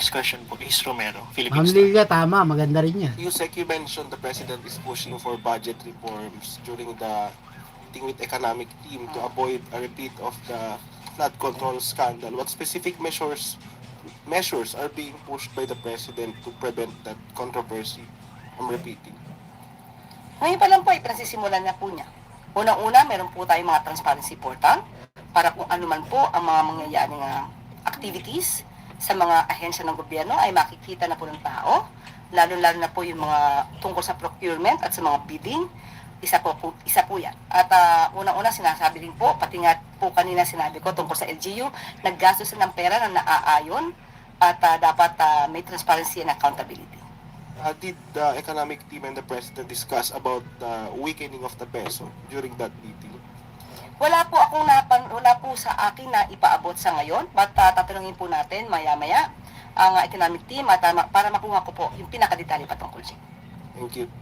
Next question po, Ace Romero, Ma'am Philippine Star. Lilia, tama. Maganda rin yan. Yusek, you mentioned the president is pushing for budget reforms during the meeting with economic team to avoid a repeat of the flood control scandal. What specific measures are being pushed by the president to prevent that controversy from repeating? Ngayon pa lang po ay pinasisimulan na po niya. Unang-una, meron po tayong mga transparency portal para kung ano man po ang mga mangyayaring activities sa mga ahensya ng gobyerno ay makikita na po ng tao, lalo-lalo na po yung mga tungkol sa procurement at sa mga bidding, isa po yan. At unang-una sinasabi din po, pati nga po kanina sinabi ko tungkol sa LGU, naggastos ng pera na naaayon at dapat may transparency and accountability. Did the economic team and the president discuss about the weakening of the peso during that meeting? Wala po sa akin na ipaabot sa ngayon, but tatanungin po natin maya-maya ang economic team at para makuha ko po yung pinakadetalye patungkol siya. Thank you.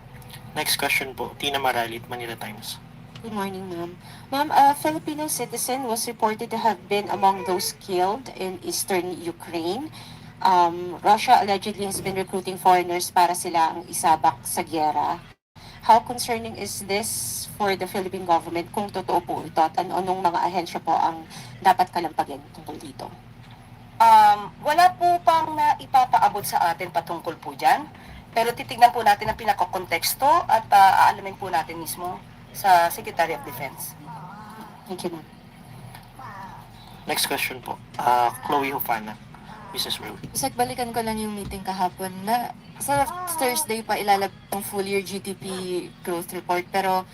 Next question po, Tina Maralit, Manila Times. Good morning, ma'am. Ma'am, a Filipino citizen was reported to have been among those killed in eastern Ukraine. Russia allegedly has been recruiting foreigners para sila ang isabak sa gyera. How concerning is this for the Philippine government kung totoo po ito at anong mga ahensya po ang dapat kalampagin tungkol dito? Wala po pang na ipapaabot sa atin patungkol po dyan, pero titignan po natin ang pinakakonteksto at aalamin po natin mismo sa Secretary of Defense. Thank you, ma'am. Next question po, Chloe Hufana, Business World. Isag balikan ko lang yung meeting kahapon na sa Thursday pa ilalabas ang full year GDP growth report, pero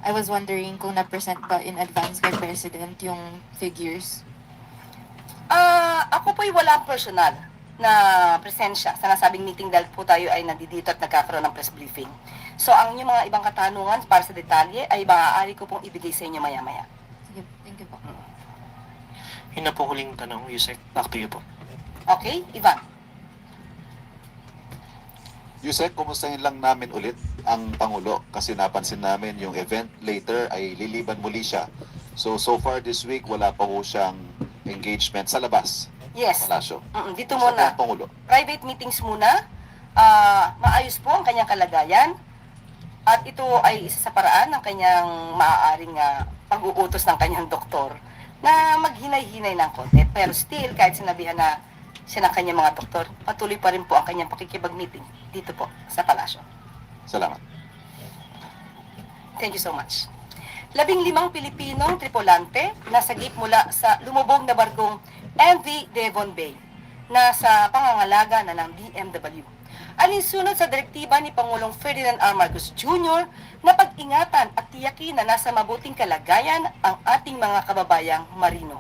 I was wondering kung na-present ba in advance kay President yung figures. Ako po'y walang personal na presensya sa nasabing meeting dahil po tayo ay nandito at nagkakaroon ng press briefing. So ang inyong mga ibang katanungan para sa detalye ay maaari ko pong ibigay sa inyo maya-maya. Sige, thank you po. Yun na po huling tanong, Yusek, back to you po. Okay, Ivan? Yusek, kumustahin lang namin ulit ang Pangulo kasi napansin namin yung event later ay liliban muli siya. So far this week, wala pa po siyang engagement sa labas. Yes. Palasyo. Dito Sa muna. Pangulo. Private meetings muna. Maayos po ang kanyang kalagayan. At ito ay isa sa paraan ng kanyang maaaring pag-uutos ng kanyang doktor na maghinay-hinay ng konti. Pero still, kahit sinabihan na siya ng kanyang mga doktor, patuloy pa rin po ang kanyang pakikipag-meeting dito po sa palasyo. Salamat. Thank you so much. 15 Pilipinong tripulante nasagip mula sa lumubog na barkong MV Devon Bay na sa pangangalaga na ng DMW. Alinsunod sa direktiba ni Pangulong Ferdinand R. Marcos Jr. na pag-ingatan at tiyakin na nasa mabuting kalagayan ang ating mga kababayang marino.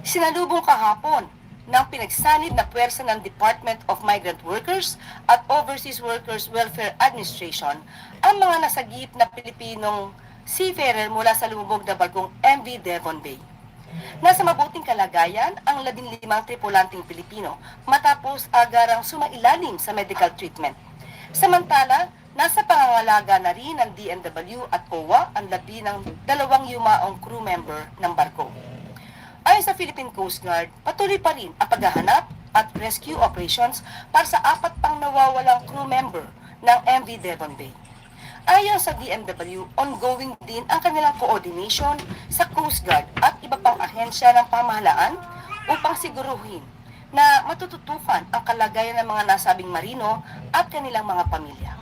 Sinalubong kahapon ng pinagsanib na puwersa ng Department of Migrant Workers at Overseas Workers Welfare Administration ang mga nasagip na Pilipinong seafarer mula sa lumubog na barkong MV Devon Bay. Nasa mabuting kalagayan ang 15 tripulanteng Pilipino matapos agarang sumailalim sa medical treatment. Samantala, nasa pangangalaga na rin ng DMW at OWA ang labi ng 2 yumaong crew member ng barko. Ayon sa Philippine Coast Guard, patuloy pa rin ang paghahanap at rescue operations para sa 4 pang nawawalang crew member ng MV Devon Bay. Ayon sa DMW, ongoing din ang kanilang coordination sa Coast Guard at iba pang ahensya ng pamahalaan upang siguruhin na matututukan ang kalagayan ng mga nasabing marino at kanilang mga pamilya.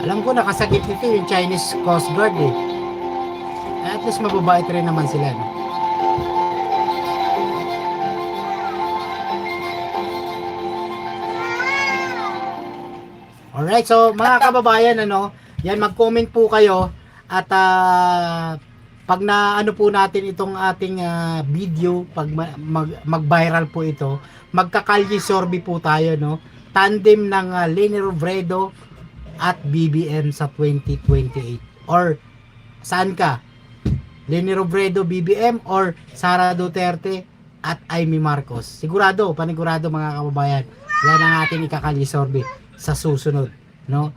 Alam ko nakasagip nito yung Chinese Coast Guard eh. At least mababait rin naman sila. No? Alright, so mga kababayan, yan mag-comment po kayo at pag na ano po natin itong ating video, pag mag-viral po ito, magkakalye sorby po tayo, no? Tandem ng Leni Robredo at BBM sa 2028. Or saan ka? Leni Robredo, BBM or Sara Duterte at Amy Marcos? Sigurado, panigurado mga kababayan. Yan ang ating ikakalye sorby sa susunod, no?